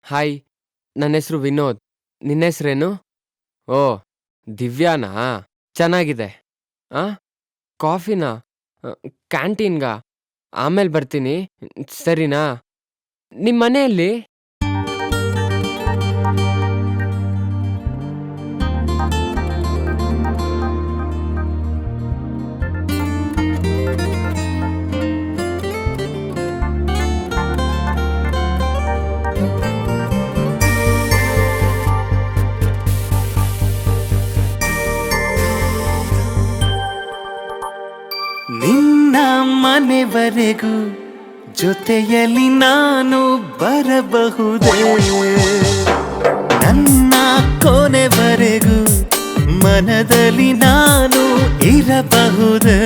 Hi, ನನ್ನ ಹೆಸರು ವಿನೋದ್. ನಿನ್ನ ಹೆಸ್ರೇನು? ಓಹ್! ದಿವ್ಯಾನಾ? ಚೆನ್ನಾಗಿದೆ. ಆ? ಕಾಫಿನಾ? ಅ, ಕ್ಯಾಂಟೀನ್‌ಗಾ? ಆಮೇಲೆ ಬರ್ತೀನಿ. ಸರಿನಾ? ನಿಮ್ ಮನೆ ಎಲ್ಲಿ? ನಿನ್ನ ಮನೆವರೆಗೂ ಜೊತೆಯಲ್ಲಿ ನಾನು ಬರಬಹುದೇ? ನನ್ನ ಕೊನೆವರೆಗೂ ಮನದಲ್ಲಿ ನಾನು ಇರಬಹುದೇ?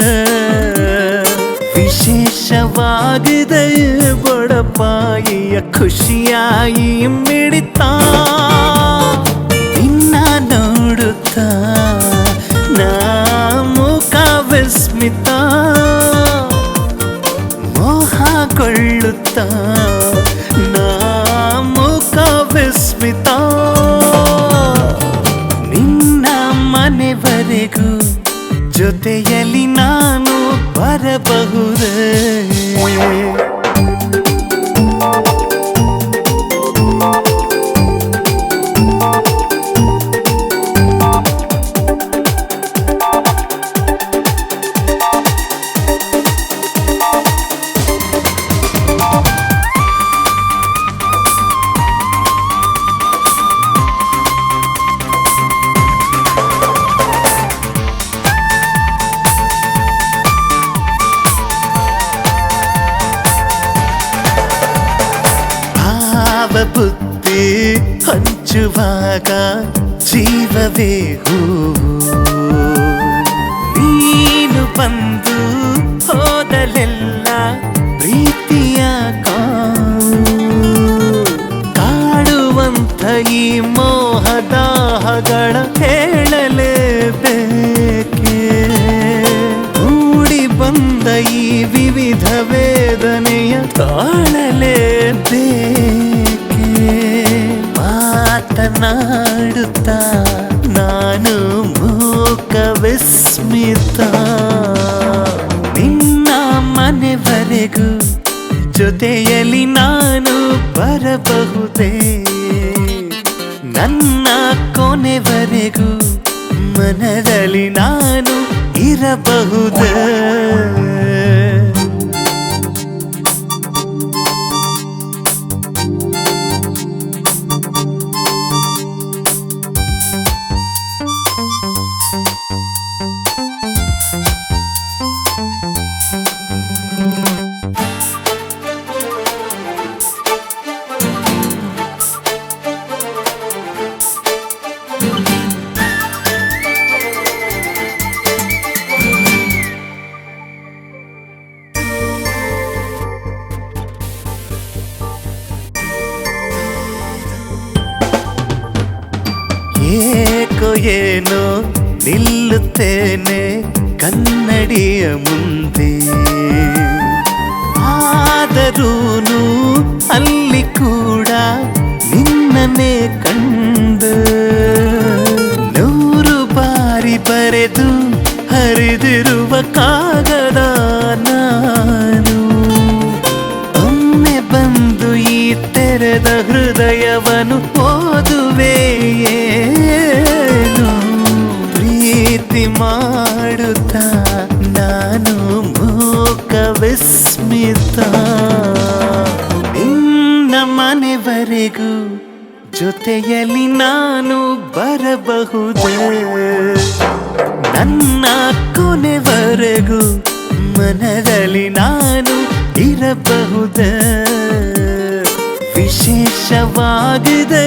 ವಿಶೇಷವಾಗಿದೆ ಬಡಪಾಯಿಯ ಖುಷಿಯಾಗಿ ಮಿಡಿತ ನಿನ್ನ ನೋಡುತ್ತಾ ನಾ ಮುಖ ವಿಸ್ಮಿತ ಮೋಹಗೊಳ್ಳುತ್ತಾ ನಾ ಮುಖ ವಿಸ್ಮಿತ ನಿನ್ನ ಮನೆವರೆಗೂ ಜೊತೆಯಲ್ಲಿ ನಾನು ಬರಬಹುದೇ? ಬುದ್ಧಿ ಹಂಚುವಾಗ ಜೀವವೇ ಹೂವು ನೀನು ಬಂದು ಹೋದಲೆಲ್ಲ ಪ್ರೀತಿಯ ಕಾಡುವಂಥ ಈ ಮೋಹದಾಹಗಳ ಹೇಳಲೇಬೇಕೆ? ಮೂಡಿ ಬಂದ ಈ ವಿವಿಧ ವೇದನೆಯ ತಾಳಲೇಬೇಕೆ? ಮಾತನಾಡುತ್ತಾ ನಾನು ಮೂಕ ವಿಸ್ಮಿತ ನಿನ್ನ ಮನೆವರೆಗೂ ಜೊತೆಯಲ್ಲಿ ನಾನು ಬರಬಹುದೇ? ನನ್ನ ಕೊನೆವರೆಗೂ ಮನದಲ್ಲಿ ನಾನು ಇರಬಹುದೇ? ಏಕೋ ಏನೋ ನಿಲ್ಲುತ್ತೇನೆ ಕನ್ನಡಿಯ ಮುಂದೆ, ಆದರೂನು ಅಲ್ಲಿ ಕೂಡ ನಿನ್ನನ್ನೇ ಕಂಡು ನೂರು ಬಾರಿ ಬರೆದು ಹರಿದಿರುವ ಕಾಗದ ನಾನು ಒಮ್ಮೆ ಬಂದು ಈ ತೆರೆದ ಹೃದಯವನ್ನು ಓದುವೆಯೇನು? ಪ್ರೀತಿ ಮಾಡುತ್ತಾ ನಾನು ಮೂಕ ವಿಸ್ಮಿತ ನಿನ್ನ ಮನೆವರೆಗೂ ಜೊತೆಯಲ್ಲಿ ನಾನು ಬರಬಹುದೇ? ನನ್ನ ಕೊನೆವರೆಗೂ ಮನದಲ್ಲಿ ನಾನು ಇರಬಹುದೇ? ವಿಶೇಷವಾಗಿದೆ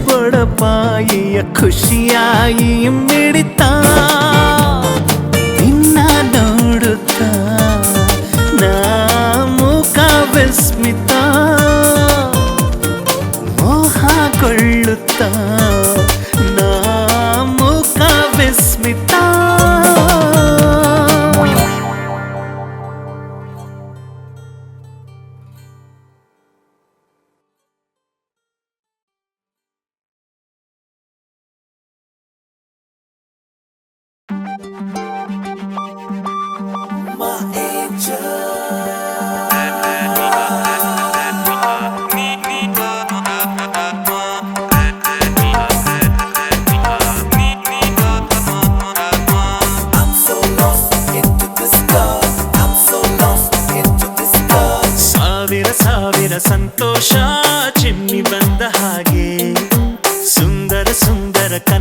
ಬಡಪಾಯಿಯ ಖುಷಿಯಾಗಿ ಮಿಡಿತ ನಿನ್ನ ನೋಡುತ್ತಾ ನಾ ಮುಖ ವಿಸ್ಮಿತ ಮೋಹಗೊಳ್ಳುತ್ತಾ ನಾ ಮುಖ ವಿಸ್ಮಿತ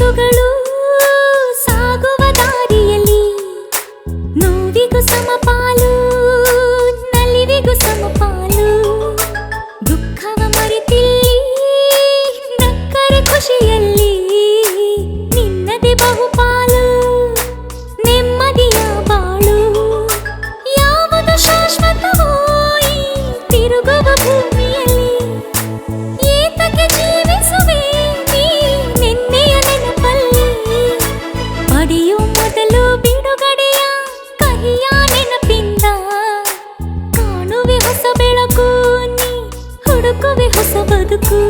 ಗುರುತುಗಳು ಸಾಗುವ ದಾರಿಯಲ್ಲಿ ನೋವಿಗೂ ಸಮಪಾಲು ನಲಿವಿಗೂ ಸಮಪಾಲು ದುಃಖವ ಮರೆತಿಲ್ಲಿ ನಕ್ಕರೆ ಖುಷಿಯಲ್ಲಿ ನಿನ್ನದೇ ಬಹುಪಾಲು ನೆಮ್ಮದಿಯ ಬಾಳು ಯಾವುದು ಶಾಶ್ವತವೋ ಈ ತಿರುಗುವ ಭೂಮಿಯಲ್ಲಿ ಏತಕ್ಕೆ ಜೀವಿಸುವೆ ನೀ ನಿನ್ನೆಯ ನೆನಪಲ್ಲಿ ಪಡೆಯೋ ಮೊದಲು ಬಿಡುಗಡೆಯ ಕಹಿಯ ನೆನಪಿಂದ ಕಾಣುವೆ ಹೊಸ ಬೆಳಕು ನೀ ಹುಡುಕುವೆ ಹೊಸ ಬದುಕು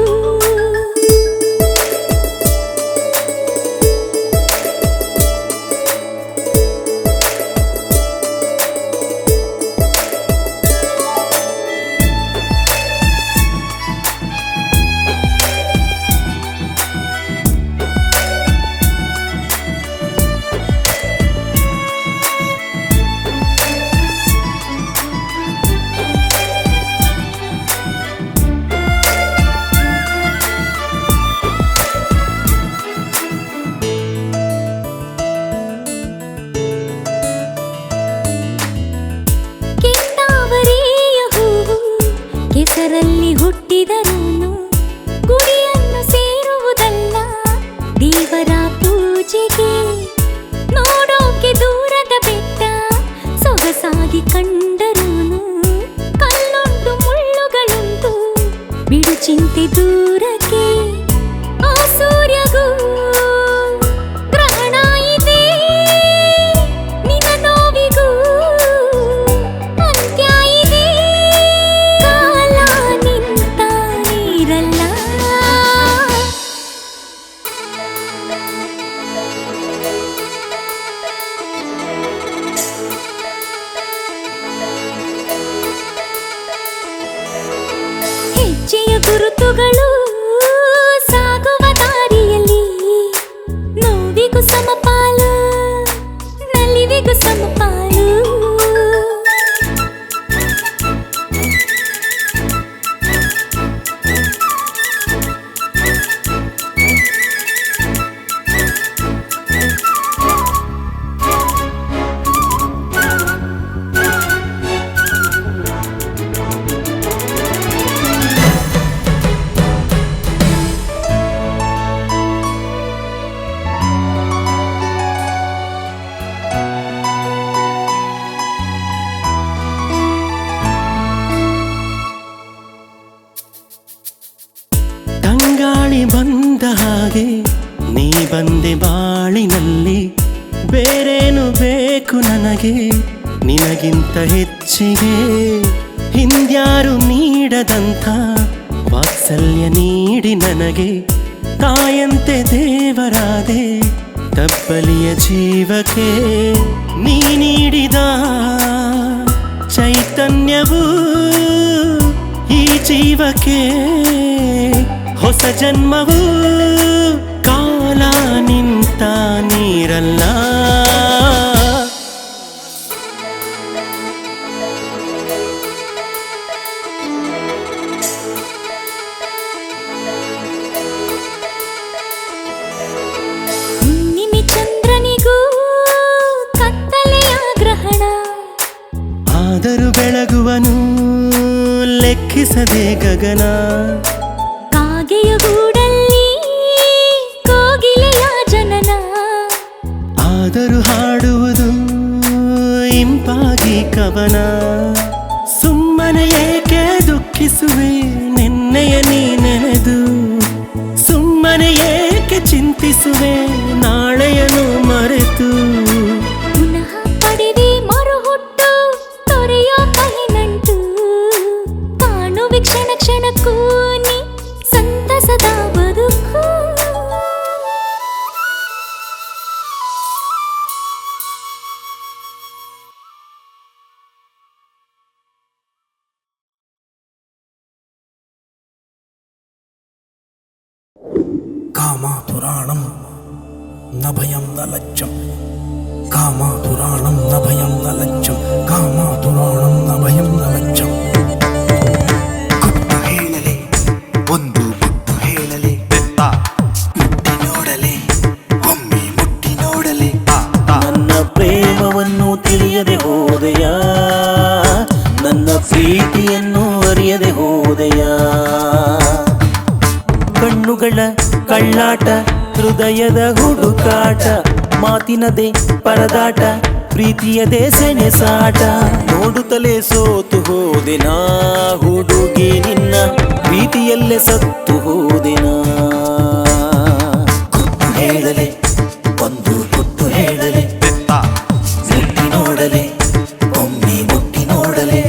ಕೆಂದಾವರೆಯ ಹೂವು ಕೆಸರಲ್ಲಿ ಹುಟ್ಟಿದರೂನು ಗುಡಿಯನ್ನು ಸೇರುವುದಲ್ಲ ದೇವರ ಪೂಜೆಗೆ ನೋಡೋಕೆ ದೂರದ ಬೆಟ್ಟ ಸೊಗಸಾಗಿ ಕಂಡರೂನು ಕಲ್ಲುಂಟು ಮುಳ್ಳುಗಳುಂಟು ಬಿಡು ಚಿಂತೆ ದೂರಕ್ಕೆ ಆ ಸೂರ್ಯಗೂ ಗ್ರಹಣ ಇದೆ ನಿನ್ನ ನೋವಿಗೂ ಅಂತ್ಯ ಇದೆ ಕಾಲ ನಿಂತ ನೀರಲ್ಲ ಹೆಜ್ಜೆಯ ಗುರುತುಗಳು ಸಾಗುವ ದಾರಿಯಲ್ಲಿ ನೋವಿಗೂ ಸಮಪಾಲು ನಲಿವಿಗೂ ಸಮಪಾಲು ತಂಗಾಳಿ ಬಂದ ಹಾಗೆ ನೀ ಬಂದೆ ಬಾಳಿನಲ್ಲಿ ಬೇರೇನು ಬೇಕು ನನಗೆ ನಿನಗಿಂತ ಹೆಚ್ಚಿಗೆ ಹಿಂದ್ಯಾರು ನೀಡದಂಥ ವಾತ್ಸಲ್ಯ ನೀಡಿ ನನಗೆ ತಾಯಂತೆ ದೇವರಾದೆ ತಬ್ಬಲಿಯ ಜೀವಕ್ಕೆ ನೀ ನೀಡಿದ ಚೈತನ್ಯವು ಈ ಜೀವಕ್ಕೆ ಹೊಸ ಜನ್ಮವು ಕಾಲ ನಿಂತ ನೀರಲ್ಲ ಹುಣ್ಣಿಮೆ ಚಂದ್ರನಿಗೂ ಕತ್ತಲೆಯ ಗ್ರಹಣ ಆದರೂ ಬೆಳಗುವನು ಲೆಕ್ಕಿಸದೆ ಗಗನ ಕಾಗೆಯ ಗೂಡಲ್ಲಿ ಕೋಗಿಲೆಯ ಜನನ ಆದರೂ ಹಾಡುವುದು ಇಂಪಾಗಿ ಕವನ ಸುಮ್ಮನೆ ಏಕೆ ದುಃಖಿಸುವೆ ನಿನ್ನೆಯ ನೀ ನೆನೆದು ಸುಮ್ಮನೆ ಏಕೆ ಚಿಂತಿಸುವೆ ನಾಳೆಯನ್ನು ಮರೆತು ಪುನಃ ಪಡೆದೆ ಮರುಹುಟ್ಟು ತೊರೆಯೋ ಕಹಿ ನಂಟು ಕಾಣುವೆ ಕ್ಷಣ ಕ್ಷಣಕ್ಕೂ ನೀ ಸಂತಸದ ಬದುಕು कामातुराणं न भयं न लज्जं कामातुराणं न भयं न लज्जं कामातुराणं न भयं न लज्जं गुट्टु ಹೇಳಲೆ ಒಂದು ಮುತ್ತು ಹೇಳಲೆ ಮುಟ್ಟಿ ನೋಡಲೆ ಮಗಳ ಕಳ್ಳಾಟ ಹೃದಯದ ಹುಡುಕಾಟ ಮಾತಿನದೇ ಪರದಾಟ ಪ್ರೀತಿಯದೇ ಸೆಣಸಾಟ ನೋಡುತ್ತಲೇ ಸೋತು ಹೋದೆನಾ ಹುಡುಗಿ ನಿನ್ನ ಪ್ರೀತಿಯಲ್ಲೇ ಸತ್ತು ಹೋದೆನಾ ಗುಟ್ಟು ಹೇಳಲೆ ಒಂದು ಗುಟ್ಟು ಹೇಳಲೆ ಮುಟ್ಟಿ ನೋಡಲೆ ಒಮ್ಮೆ ಮುಟ್ಟಿ ನೋಡಲೆ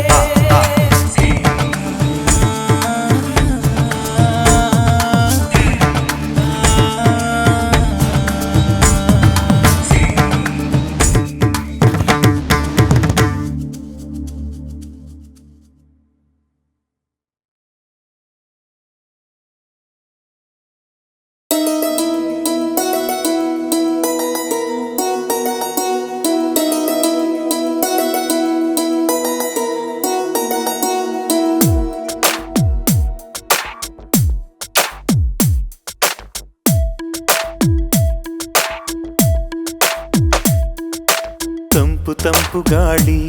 ತಂಪು ತಂಪು ಗಾಳಿ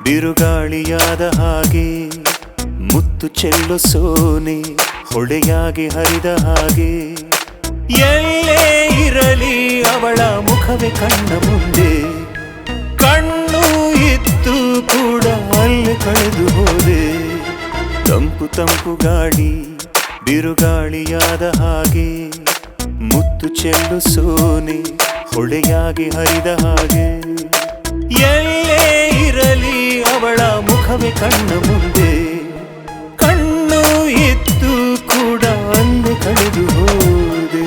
ಬಿರುಗಾಳಿಯಾದ ಹಾಗೆ ಮುತ್ತು ಚೆಲ್ಲೋ ಸೋನೆ ಹೊಳೆಯಾಗಿ ಹರಿದ ಹಾಗೆ ಎಲ್ಲೇ ಇರಲಿ ಅವಳ ಮುಖವೇ ಕಣ್ಣ ಮುಂದೆ ಕಣ್ಣು ಇತ್ತು ಕೂಡ ಅಲ್ಲಿ ಕಳೆದು ಹೋದೆ ತಂಪು ತಂಪು ಗಾಳಿ ಬಿರುಗಾಳಿಯಾದ ಹಾಗೆ ಮುತ್ತು ಚೆಲ್ಲು ಸೋನೆ ಹೊಳೆಯಾಗಿ ಹರಿದ ಹಾಗೆ ಎಲ್ಲೇ ಇರಲಿ ಅವಳ ಮುಖವೇ ಕಣ್ಣ ಮುಂದೆ ಕಣ್ಣು ಇತ್ತು ಕೂಡ ಅಲ್ಲಿ ಕಳೆದು ಹೋದೆ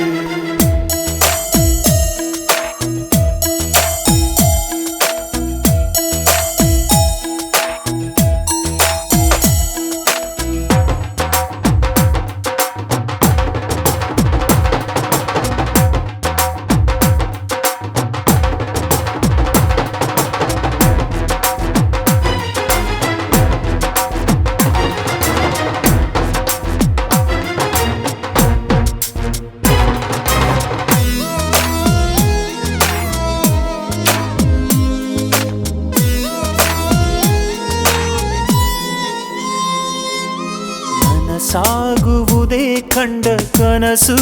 ಸಾಗುವುದೇ ಕಂಡ ಕನಸು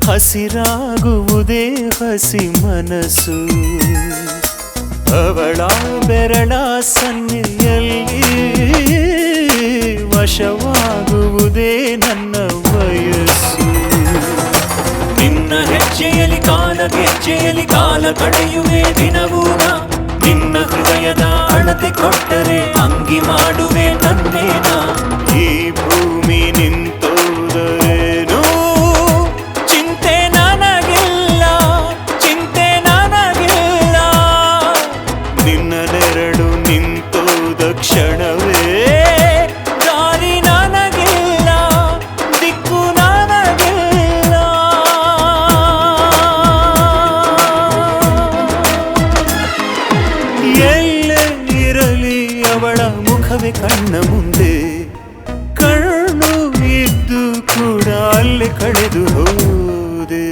ಹಸಿರಾಗುವುದೇ ಹಸಿ ಮನಸ್ಸು ಅವಳ ಬೆರಳ ಸನ್ನೆಯಲ್ಲಿ ವಶವಾಗುವುದೇ ನನ್ನ ವಯಸ್ಸು ನಿನ್ನ ಹೆಜ್ಜೆಯಲ್ಲಿ ಕಾಲ ಗೆಜ್ಜೆಯಲ್ಲಿ ಕಾಲ ಕಳೆಯುವೆ ದಿನವೂನ ನಿನ್ನ ಹೃದಯದ ಅಳತೆ ಕೊಟ್ಟರೆ ಅಂಗಿ ಮಾಡುವೆ ನನ್ನೇನ ಈ ಭೂಮಿ ನಿಂತೋದರೇನು ಚಿಂತೆ ನನಗಿಲ್ಲ ಚಿಂತೆ ನನಗಿಲ್ಲ ನಿನ್ನ ನೆರಳು ನಿಂತೋದ ಕ್ಷಣವೇ ದಾರಿ ನನಗಿಲ್ಲ ದಿಕ್ಕು ನನಗಿಲ್ಲ ಎಲ್ಲೇ ಇರಲಿ ಅವಳ ಮುಖವೇ ಕಣ್ಣ ಮುಂದೆ ಕಣ್ಣು ಇದ್ದು ಕೂಡ ಅಲ್ಲಿ ಕಳೆದು ಹೋದೆ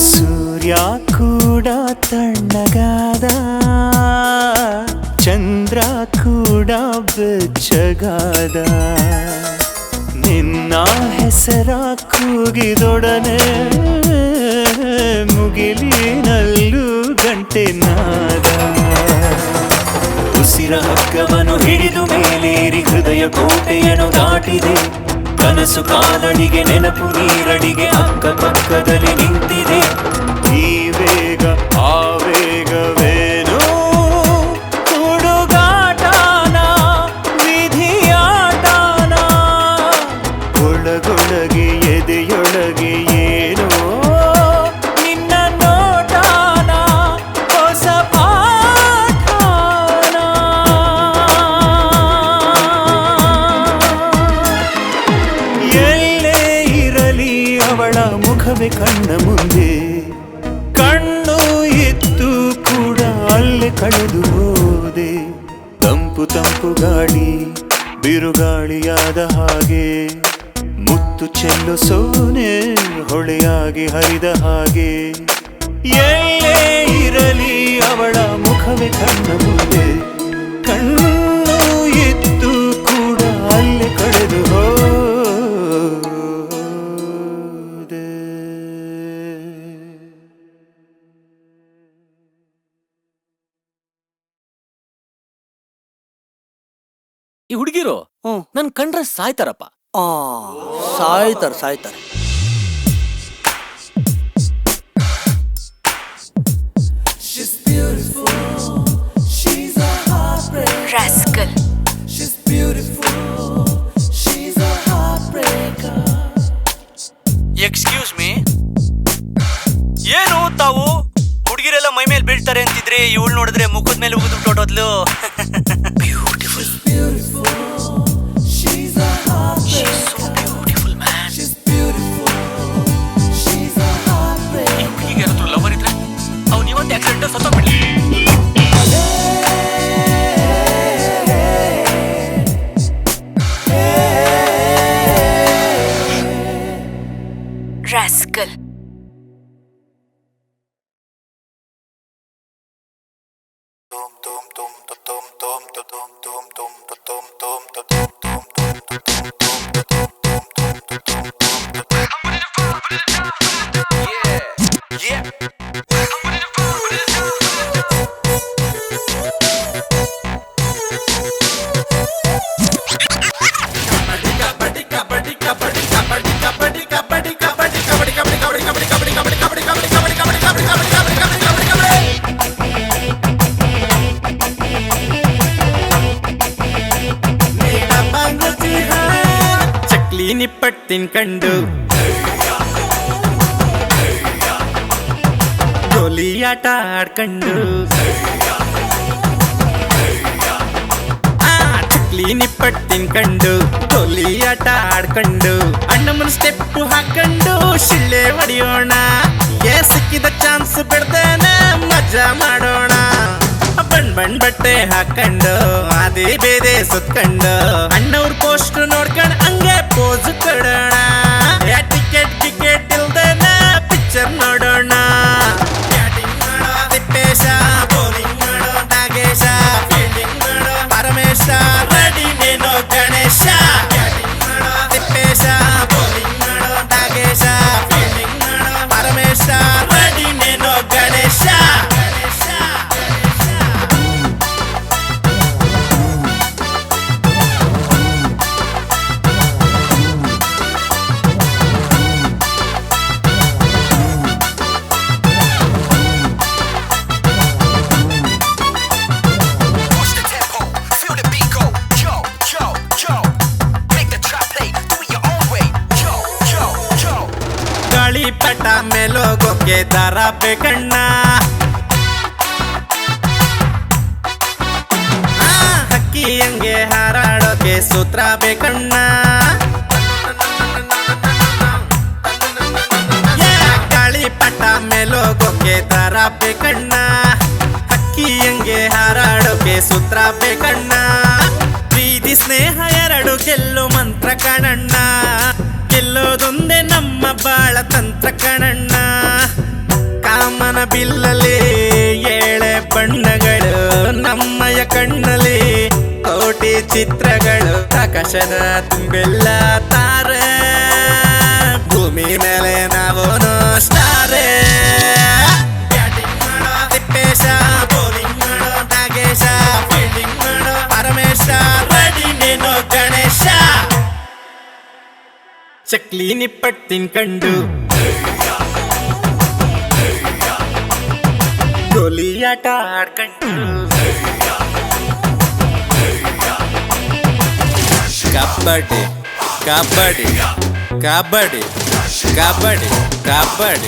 ಸೂರ್ಯ ಕೂಡ ತಣ್ಣಗಾದ ಚಂದ್ರ ಕೂಡ ಬೆಚ್ಚಗಾದ ನಿನ್ನ ಹೆಸರ ಕೂಗಿದೊಡನೆ ಮುಗಿಲಿನಲ್ಲೂ ಗಂಟೆ ನಾದ ಉಸಿರ ಹಗ್ಗವನ್ನು ಹಿಡಿದು ಮೇಲೇರಿ ಹೃದಯ ಕೋಟೆಯನ್ನು ದಾಟಿದೆ ಕನಸು ಕಾಲಡಿಗೆ ನೆನಪು ನೀರಡಿಗೆ ಅಕ್ಕಪಕ್ಕದಲ್ಲಿ ನಿಂತಿದೆ ಈ ವೇಗ ಆವೇಗವೇನು ಹುಡುಗಾಟನ ವಿಧಿಯಾಟನ ಒಳಗೊಳಗೆ ಎದೆ ಮುಖವೇ ಕಣ್ಣ ಮುಂದೆ. ಕಣ್ಣು ಇತ್ತು ಕೂಡ ಅಲ್ಲೇ ಕಳೆದು ಹೋದೆ. ತಂಪು ತಂಪು ಗಾಳಿ ಬಿರುಗಾಳಿಯಾದ ಹಾಗೆ, ಮುತ್ತು ಚೆಲ್ಲು ಸೋನೆ ಹೊಳೆಯಾಗಿ ಹರಿದ ಹಾಗೆ. ಎಲ್ಲೇ ಇರಲಿ ಅವಳ ಮುಖವೇ ಕಣ್ಣ ಮುಂದೆ. ಕಣ್ಣು ಇತ್ತು ಕೂಡ ಅಲ್ಲೇ ಕಳೆದು ಹೋದೆ. ಈ ಹುಡುಗಿರು ನನ್ ಕಂಡ್ರೆ ಸಾಯ್ತಾರಪ್ಪ. ಸಾಯ್ತಾರೆ. She's beautiful. She's a heartbreaker. Rascal. She's beautiful. She's a heartbreaker. Excuse me, ಏನು ತಾವು ಹುಡುಗಿರೆಲ್ಲ ಮೈ ಮೇಲೆ ಬೀಳ್ತಾರೆ ಅಂತಿದ್ರೆ, ಇವಳು ನೋಡಿದ್ರೆ ಮುಖದ ಮೇಲೆ ಉಗಿದು ಹೊಟ್ಟೋದ್ಲು. Beautiful. She's a heartbreaker. She's so beautiful, man. She's beautiful. She's a heartbreaker. ಈಗ ಯಾರಾದ್ರೂ ಲವರ್ ಇದ್ರೆ ಅವ್ನು ಇವತ್ತು ಆಕ್ಸಿಡೆಂಟ್ ಸತ್ತೋಗ್ಬಿಡ್ಲಿ. ರಾಸ್ಕಲ್. ಚಕ್ಲಿ ನಿಪ್ಪಟ್ಟು ತಿನ್ಕಂಡು ಗೋಲಿ ಆಟ ಆಡ್ಕಂಡು, ಚಕ್ಲಿ ನಿಪ್ಪಟ್ಟು ತಿನ್ಕಂಡು ಗೋಲಿ ಆಟ ಆಡ್ಕಂಡು, ಅಣ್ಣಮ್ಮನ ಸ್ಟೆಪ್ಪು ಹಾಕೊಂಡು ಶಿಳ್ಳೆ ಹೊಡಿಯೋಣ. ಸಿಕ್ಕಿದ ಚಾನ್ಸ್ ಬಿಡ್ದೇನೆ ಮಜಾ ಮಾಡೋಣ. ಬಣ್ಣ ಬಟ್ಟೆ ಹಾಕೊಂಡು ಅದೇ ಬೇರೆ ಸುತ್ಕೊಂಡು, ಅಣ್ಣವ್ರ ಪೋಸ್ಟ್ ನೋಡ್ಕೊಂಡು ಹಂಗೆ ಪೋಸ್ ಕೊಡೋಣ. ಟಿಕೆಟ್ ಇಲ್ದೇನೆ ಪಿಕ್ಚರ್ ನೋಡೋಣ. ಬ್ಯಾಟಿಂಗ್ ಮಾಡೋ ತಿಪ್ಪೇಶ, ಬೌಲಿಂಗ್ ಮಾಡೋ ನಾಗೇಶ, ಫೀಲ್ಡಿಂಗ್ ಮಾಡೋ ಪರಮೇಶ, ರೆಡಿ ನೀನು ಗಣೇಶ. ಬ್ಯಾಟಿಂಗ್ ಮಾಡೋ ತಿಪ್ಪೇಶ, ಬೌಲಿಂಗ್ ಮಾಡೋ ನಾಗೇಶ, ಫೀಲ್ಡಿಂಗ್ ಮಾಡೋ ಪರಮೇಶ, ರೆಡಿ ನೀನು ಗಣೇಶ. ಗಾಳಿಪಟ ಮೇಲೋಗೋಕೆ ದಾರ ಬೇಕಣ್ಣ. ಹಕ್ಕಿ ಹಂಗೆ ಹಾರಾಡೋಕೆ ಸೂತ್ರ ಬೇಕಣ್ಣ. ಗಾಳಿಪಟ ಮೇಲೋಗೋಕೆ ದಾರ ಬೇಕಣ್ಣ. ಹಕ್ಕಿ ಹಂಗೆ ಹಾರಾಡೋಕೆ ಸೂತ್ರ ಬೇಕಣ್ಣ. ಪ್ರೀತಿ ಸ್ನೇಹ ಎರಡು ಗೆಲ್ಲೋ ಮಂತ್ರ ಕಣಣ್ಣ. ಗೆಲ್ಲೋದೊಂದೇ ನಮ್ಮ ಬಾಳ ತಂತ್ರ ಕಣಣ್ಣ. ಕಾಮನ ಬಿಲ್ಲಲ್ಲಿ ಏಳೆ ಬಣ್ಣಗಳು, ನಮ್ಮಯ ಕಣ್ಣಲ್ಲಿ ಕೋಟಿ ಚಿತ್ರಗಳು. ಆಕಾಶದ ತುಂಬೆಲ್ಲ ತಾರೆ, ಭೂಮಿ ಮೇಲೆ ನಾವೋನು ಸ್ಟಾರೇ. ಬ್ಯಾಟಿಂಗ್ ಮಾಡೋ ತಿಪ್ಪೇಶ, ಬೌಲಿಂಗ್ ಮಾಡೋ ನಾಗೇಶ, ಫೀಲ್ಡಿಂಗ್ ಮಾಡೋ ಪರಮೇಶ, ರೆಡಿ ನೀನು ಗಣೇಶ. ಚಕ್ಲಿ ನಿಪ್ಪಟ್ಟು ತಿನ್ಕಂಡು ಗೋಲಿ ಆಟ ಆಡ್ಕಂಡು, ಕಬಡ್ಡಿ ಕಬಡ್ಡಿ ಕಬಡ್ಡಿ ಕಬಡ್ಡಿ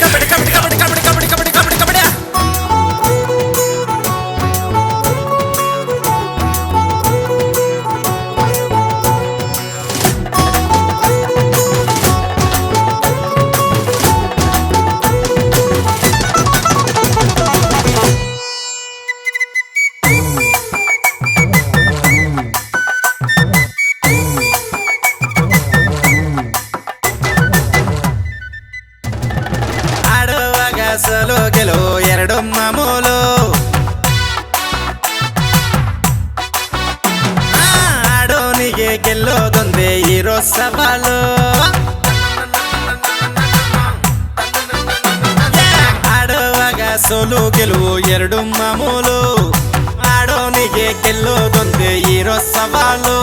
ಕಬಡ್ಡಿ ಕಬಡ್ಡಿ ಕಬಡ್ಡಿ ಕಬಡ್ಡಿ ಕಬಡ್ಡಿ ಕಬಡ್ಡಿ ಕಬಡ್ಡಿ ಕಬಡ್ಡಿ. ಸೋಲು ಗೆಲುವು ಎರಡು ಮಾಮೂಲು. ಆಡೋನಿಗೆ ಗೆಲ್ಲೋದೊಂದೇ ಇರೋ ಸವಾಲು. ಆಡುವಾಗ ಸೋಲು ಗೆಲುವು ಎರಡು ಮಾಮೂಲು. ಆಡೋನಿಗೆ ಗೆಲ್ಲೋದೊಂದೇ ಇರೋ ಸವಾಲು.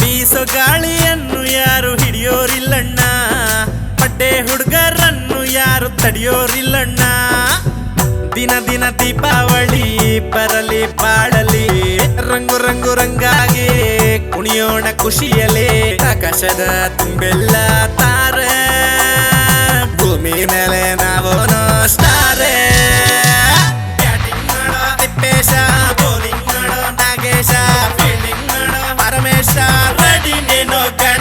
ಬೀಸೋ ಗಾಳಿಯನ್ನು ಯಾರು ಹಿಡಿಯೋರಿಲ್ಲಣ್ಣ, ಬಡ್ಡೆ ಹುಡುಗರನ್ನು ಯಾರು ತಡೆಯೋರಿಲ್ಲಣ್ಣ. ದಿನ ದಿನ ದೀಪಾವಳಿ ಬರಲಿ ಬಾಳಲಿ, ರಂಗು ರಂಗು ರಂಗಾಗಿ ಕುಣಿಯೋಣ ಖುಷಿಯಲಿ. ಆಕಾಶದ ತುಂಬೆಲ್ಲ ತಾರೆ, ಭೂಮಿ ಮೇಲೆ ನಾವು ಸ್ಟಾರೇ. ಬ್ಯಾಟಿಂಗ್ ಮಾಡೋ ತಿಪ್ಪೇಶ, ಬೌಲಿಂಗ್ ಮಾಡೋ ನಾಗೇಶ, ಫೀಲ್ಡಿಂಗ್ ಮಾಡೋ ಪರಮೇಶ. ರೆಡಿ ನೀನು ಗಣ